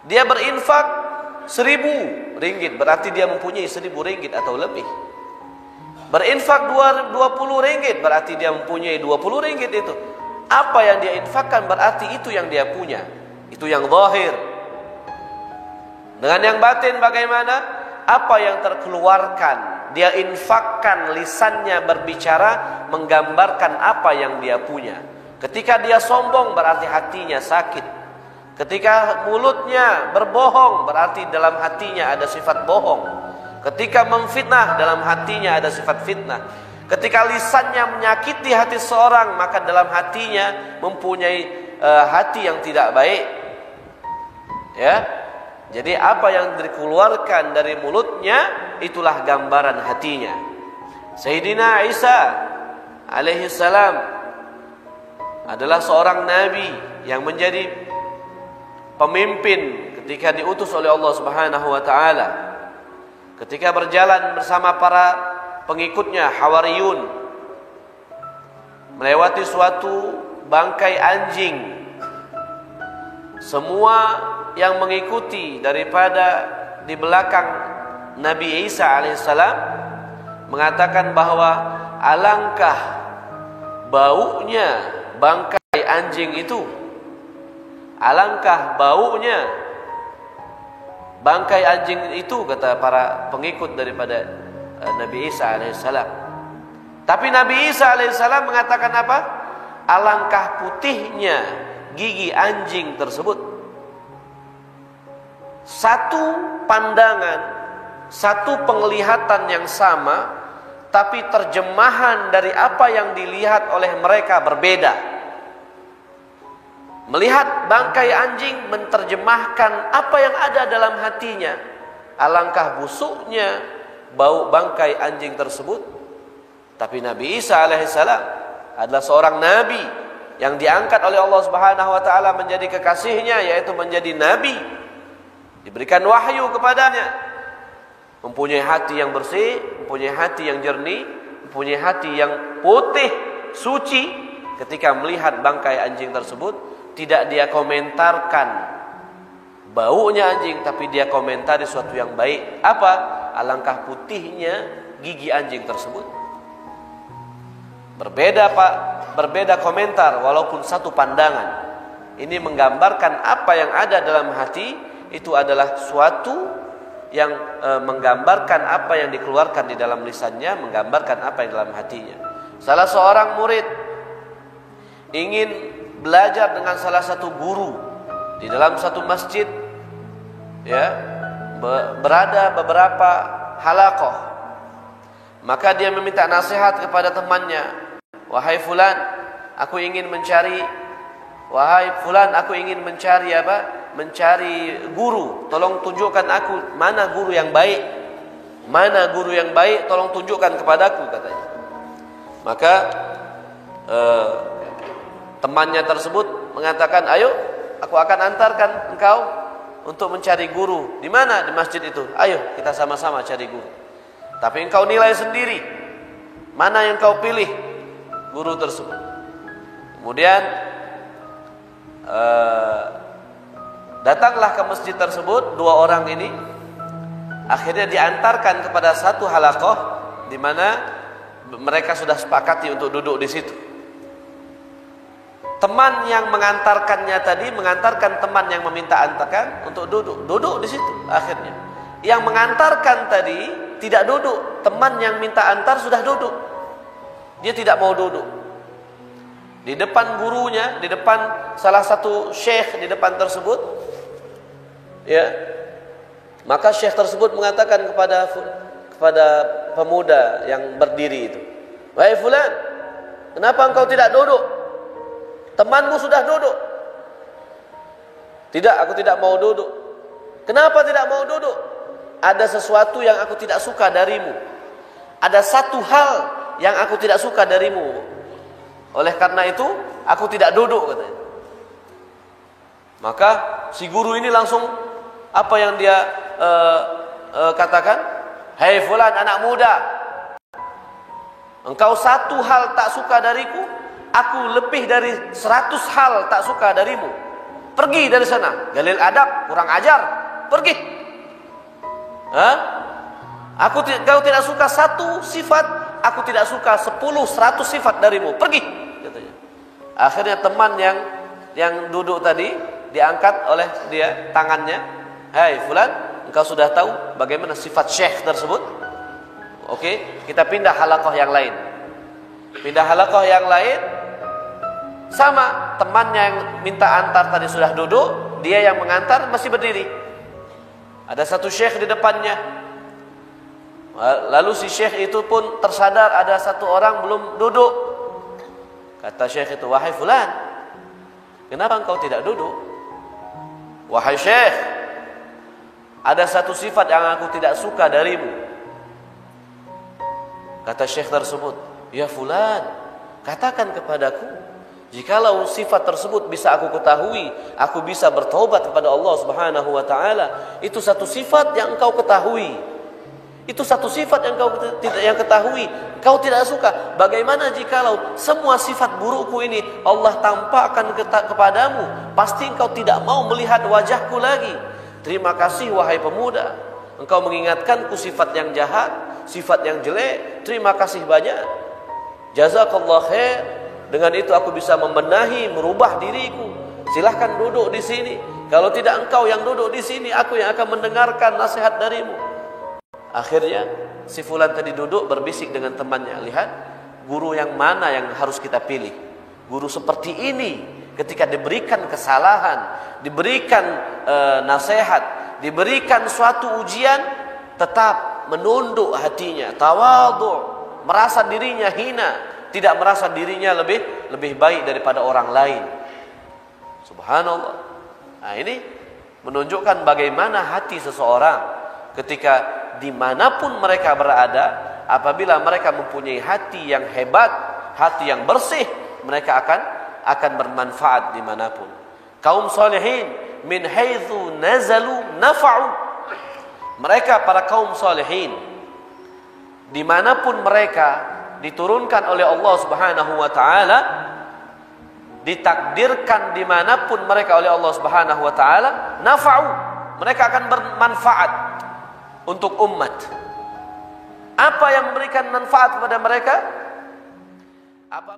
Dia berinfak 1.000 ringgit, berarti dia mempunyai 1.000 ringgit atau lebih. Berinfak 20 ringgit, berarti dia mempunyai 20 ringgit itu. Apa yang dia infakkan berarti itu yang dia punya. Itu yang zahir. Dengan yang batin bagaimana? Apa yang terkeluarkan, dia infakkan, lisannya berbicara menggambarkan apa yang dia punya. Ketika dia sombong berarti hatinya sakit. Ketika mulutnya berbohong berarti dalam hatinya ada sifat bohong. Ketika memfitnah dalam hatinya ada sifat fitnah. Ketika lisannya menyakiti hati seorang maka dalam hatinya mempunyai hati yang tidak baik. Ya. Jadi apa yang dikeluarkan dari mulutnya itulah gambaran hatinya. Sayyidina Isa alaihi salam adalah seorang nabi yang menjadi pemimpin ketika diutus oleh Allah Subhanahu wa taala. Ketika berjalan bersama para pengikutnya Hawariyun melewati suatu bangkai anjing. Semua yang mengikuti daripada di belakang Nabi Isa alaihissalam mengatakan bahwa alangkah baunya bangkai anjing itu. Alangkah baunya bangkai anjing itu, kata para pengikut daripada Nabi Isa alaihissalam. Tapi Nabi Isa alaihissalam mengatakan apa? Alangkah putihnya gigi anjing tersebut. Satu pandangan, satu penglihatan yang sama, tapi terjemahan dari apa yang dilihat oleh mereka berbeda. Melihat bangkai anjing menerjemahkan apa yang ada dalam hatinya. Alangkah busuknya bau bangkai anjing tersebut. Tapi Nabi Isa alaihissalam adalah seorang nabi yang diangkat oleh Allah Subhanahu wa taala menjadi kekasihnya, yaitu menjadi nabi. Diberikan wahyu kepadanya. Mempunyai hati yang bersih, mempunyai hati yang jernih, mempunyai hati yang putih, suci. Ketika melihat bangkai anjing tersebut, tidak dia komentarkan baunya anjing, tapi dia komentari sesuatu yang baik. Apa? Alangkah putihnya gigi anjing tersebut. Berbeda Pak, berbeda komentar walaupun satu pandangan. Ini menggambarkan apa yang ada dalam hati, itu adalah suatu yang menggambarkan apa yang dikeluarkan di dalam lisannya, menggambarkan apa yang dalam hatinya. Salah seorang murid ingin belajar dengan salah satu guru di dalam satu masjid, ya, berada beberapa halaqah. Maka dia meminta nasihat kepada temannya, wahai fulan, aku ingin mencari apa? Mencari guru, tolong tunjukkan aku mana guru yang baik. Mana guru yang baik, tolong tunjukkan kepadaku, katanya. Maka temannya tersebut mengatakan, ayo aku akan antarkan engkau untuk mencari guru. Di mana? Di masjid itu. Ayo kita sama-sama cari guru. Tapi engkau nilai sendiri mana yang kau pilih guru tersebut. Kemudian datanglah ke masjid tersebut dua orang ini. Akhirnya diantarkan kepada satu halaqah di mana mereka sudah sepakati untuk duduk di situ. Teman yang mengantarkannya tadi mengantarkan teman yang meminta antarkan untuk duduk di situ. Akhirnya yang mengantarkan tadi tidak duduk, teman yang minta antar sudah duduk. Dia tidak mau duduk di depan gurunya, di depan salah satu syekh di depan tersebut. Ya, maka syekh tersebut mengatakan kepada pemuda yang berdiri itu, wahai fulan, kenapa engkau tidak duduk? Temanmu sudah duduk. Tidak, aku tidak mau duduk. Kenapa tidak mau duduk? Ada sesuatu yang aku tidak suka darimu. Ada satu hal yang aku tidak suka darimu. Oleh karena itu, aku tidak duduk, katanya. Maka si guru ini langsung apa yang dia katakan? Hei fulan anak muda, engkau satu hal tak suka dariku, aku lebih dari 100 hal tak suka darimu. Pergi dari sana, galil adab, kurang ajar, pergi. Kau tidak suka satu sifat, aku tidak suka 10-100 sifat darimu, pergi, katanya. Akhirnya teman yang duduk tadi diangkat oleh dia tangannya. Hai fulan, engkau sudah tahu bagaimana sifat syekh tersebut? Oke, kita pindah halaqah yang lain. Pindah halaqah yang lain, sama temannya yang minta antar tadi sudah duduk, dia yang mengantar masih berdiri. Ada satu syekh di depannya. Lalu si syekh itu pun tersadar ada satu orang belum duduk. Kata syekh itu, wahai fulan, kenapa engkau tidak duduk? Wahai syekh, ada satu sifat yang aku tidak suka darimu. Kata syekh tersebut, ya fulan, katakan kepadaku, jikalau sifat tersebut bisa aku ketahui, aku bisa bertobat kepada Allah Subhanahu wa taala. Itu satu sifat yang engkau ketahui. Itu satu sifat yang engkau tidak ketahui, engkau tidak suka. Bagaimana jikalau semua sifat burukku ini Allah tampakkan kepadamu? Pasti engkau tidak mau melihat wajahku lagi. Terima kasih wahai pemuda, engkau mengingatkanku sifat yang jahat, sifat yang jelek. Terima kasih banyak. Jazakallah khair. Dengan itu aku bisa membenahi, merubah diriku. Silahkan duduk di sini. Kalau tidak engkau yang duduk di sini, aku yang akan mendengarkan nasihat darimu. Akhirnya si fulan tadi duduk berbisik dengan temannya, lihat guru yang mana yang harus kita pilih. Guru seperti ini ketika diberikan kesalahan, diberikan nasihat, diberikan suatu ujian, tetap menunduk hatinya, tawadhu, merasa dirinya hina, tidak merasa dirinya lebih baik daripada orang lain. Subhanallah. Nah, ini menunjukkan bagaimana hati seseorang ketika dimanapun mereka berada, apabila mereka mempunyai hati yang hebat, hati yang bersih, mereka akan bermanfaat dimanapun. Kaum salihin min haitsu nazalu nafa'u. Mereka para kaum salihin, dimanapun mereka diturunkan oleh Allah Subhanahu wa taala, ditakdirkan dimanapun mereka oleh Allah Subhanahu wa taala, nafa'u, mereka akan bermanfaat untuk umat. Apa yang memberikan manfaat kepada mereka? Apa